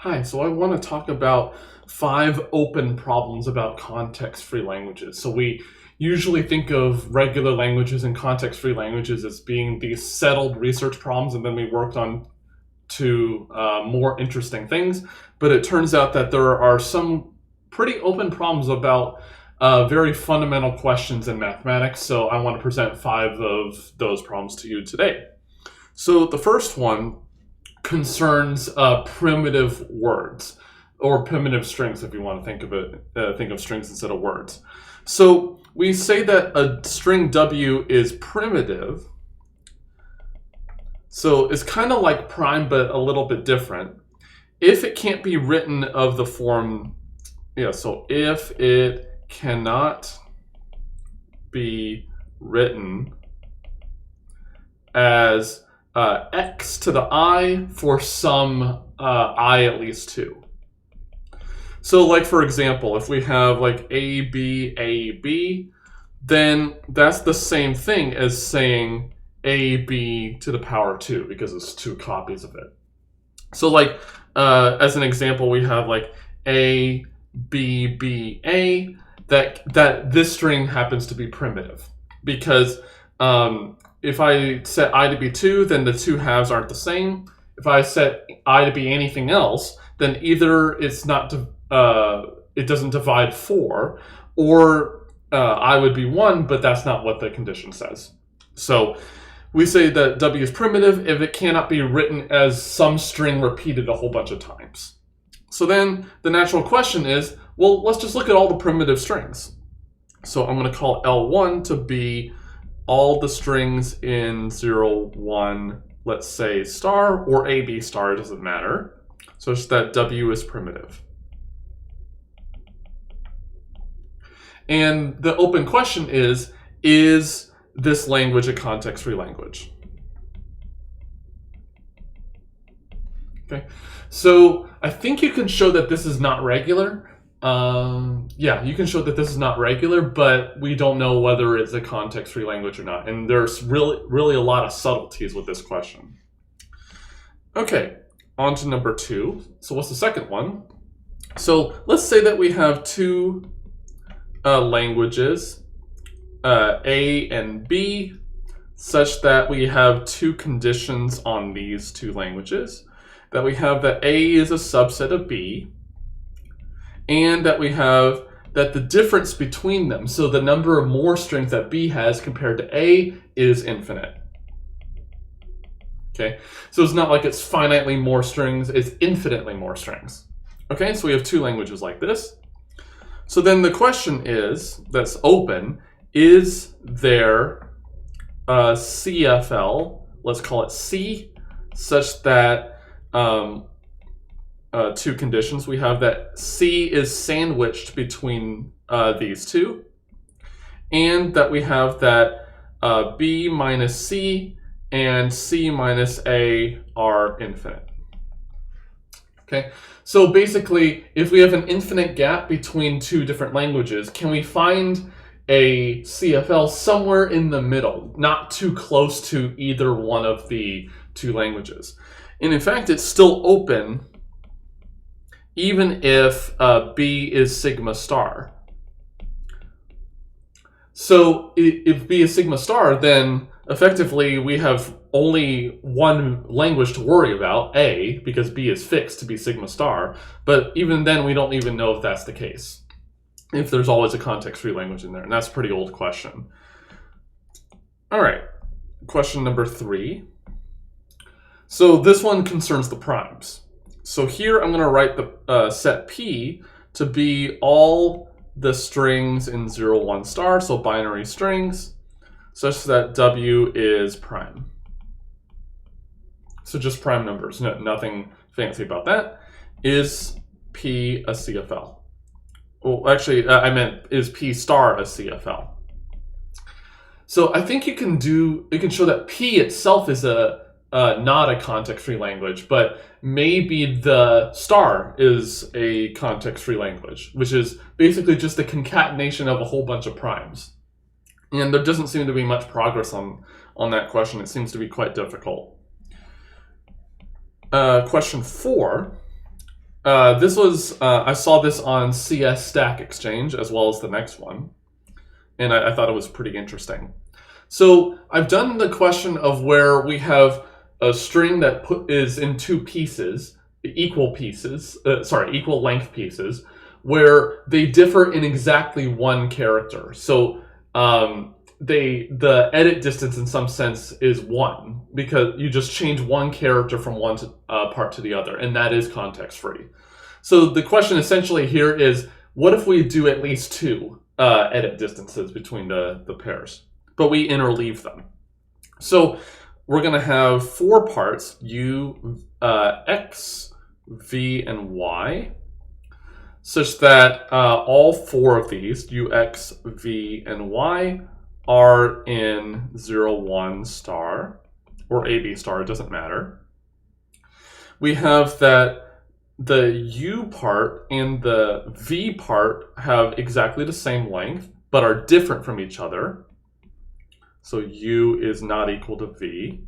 Hi, so I want to talk about 5 open problems about context-free languages. So we usually think of regular languages and context-free languages as being these settled research problems, and then we worked on to more interesting things. But it turns out that there are some pretty open problems about very fundamental questions in mathematics. So I want to present 5 of those problems to you today. So the first one concerns primitive words or primitive strings, if you want to think of it, think of strings instead of words. So we say that a string W is primitive. So it's kind of like prime, but a little bit different. If it can't be written of the form, so if it cannot be written as x to the I for some I at least 2. So like, for example, if we have like a, b, then that's the same thing as saying ab to the power 2 because it's 2 copies of it. So like, as an example, we have like a, b, a, that this string happens to be primitive because if I set I to be 2, then the 2 halves aren't the same. If I set I to be anything else, then either it's not it doesn't divide 4, or I would be 1, but that's not what the condition says. So we say that W is primitive if it cannot be written as some string repeated a whole bunch of times. So then the natural question is, well, let's just look at all the primitive strings. So I'm going to call L1 to be all the strings in 0, 1, let's say star, or AB star, it doesn't matter, such that W is primitive. And the open question is this language a context-free language? Okay, so I think you can show that this is not regular. Yeah, you can show that this is not regular, but we don't know whether it's a context-free language or not. And there's really a lot of subtleties with this question. Okay, on to number 2. So what's the second one? So let's say that we have 2 languages, A and B, such that we have 2 conditions on these 2 languages. That we have that A is a subset of B, and that we have that the difference between them, so the number of more strings that B has compared to A, is infinite. Okay, so it's not like it's finitely more strings, it's infinitely more strings. Okay, so we have 2 languages like this. So then the question is, that's open, is there a CFL, let's call it C, such that 2 conditions. We have that C is sandwiched between these 2, and that we have that B minus C and C minus A are infinite. Okay, so basically, if we have an infinite gap between 2 different languages, can we find a CFL somewhere in the middle, not too close to either one of the 2 languages? And in fact, it's still open even if B is sigma star. So if B is sigma star, then effectively we have only one language to worry about, A, because B is fixed to be sigma star. But even then, we don't even know if that's the case, if there's always a context-free language in there. And that's a pretty old question. All right, question number 3. So this one concerns the primes. So here I'm going to write the set P to be all the strings in 0, 1 star, so binary strings, such that W is prime. So just prime numbers, nothing fancy about that. Is P a CFL? Well, actually, I meant, is P star a CFL? So I think you can show that P itself is not a context-free language, but maybe the star is a context-free language, which is basically just a concatenation of a whole bunch of primes. And there doesn't seem to be much progress on that question. It seems to be quite difficult. Question 4 This was, I saw this on CS Stack Exchange as well as the next one, and I thought it was pretty interesting. So I've done the question of where we have a string that is in two pieces, equal length pieces, where they differ in exactly one character. So the edit distance in some sense is 1, because you just change one character from one part to the other, and that is context free. So the question essentially here is, what if we do at least 2 edit distances between the pairs, but we interleave them? So we're going to have 4 parts, u, x, v, and y, such that all 4 of these, u, x, v, and y, are in 0, 1 star, or AB star, it doesn't matter. We have that the U part and the V part have exactly the same length, but are different from each other. So U is not equal to V.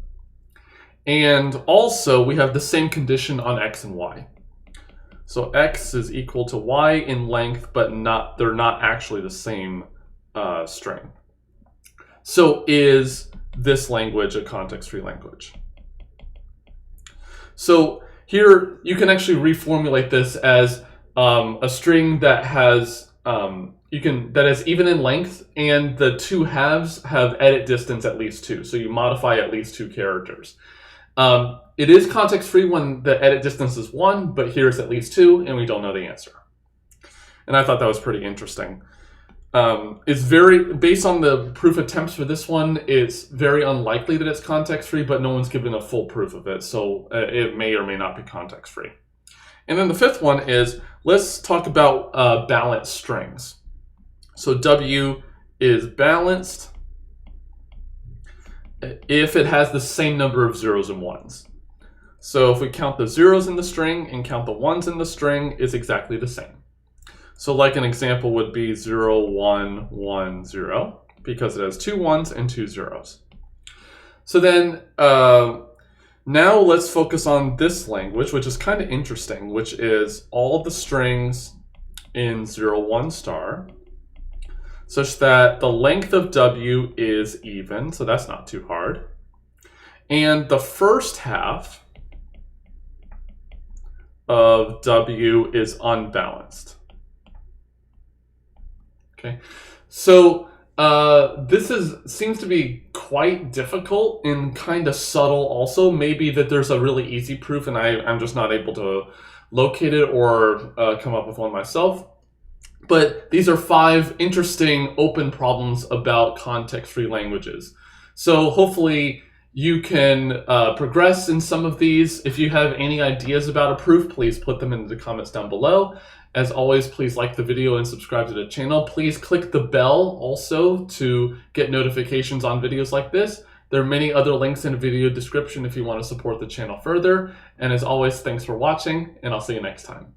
And also we have the same condition on X and Y. So X is equal to Y in length, but they're not actually the same string. So is this language a context-free language? So here you can actually reformulate this as a string that has that is even in length, and the 2 halves have edit distance at least 2. So you modify at least 2 characters. It is context-free when the edit distance is 1, but here it's at least 2, and we don't know the answer. And I thought that was pretty interesting. It's very, based on the proof attempts for this one, it's very unlikely that it's context-free, but no one's given a full proof of it, so it may or may not be context-free. And then the 5th one is, let's talk about balanced strings. So W is balanced if it has the same number of 0s and 1s. So if we count the 0s in the string and count the 1s in the string, it's exactly the same. So like an example would be 0, 1, 1, 0, because it has 2 1s and 2 0s. So then now let's focus on this language, which is kind of interesting, which is all the strings in 0, 1 star, such that the length of W is even, so that's not too hard. And the first half of W is unbalanced. Okay, so this seems to be quite difficult and kind of subtle also. Maybe that there's a really easy proof and I'm just not able to locate it or come up with one myself. But these are 5 interesting open problems about context-free languages. So hopefully you can progress in some of these. If you have any ideas about a proof, please put them in the comments down below. As always, please like the video and subscribe to the channel. Please click the bell also to get notifications on videos like this. There are many other links in the video description if you want to support the channel further. And as always, thanks for watching, and I'll see you next time.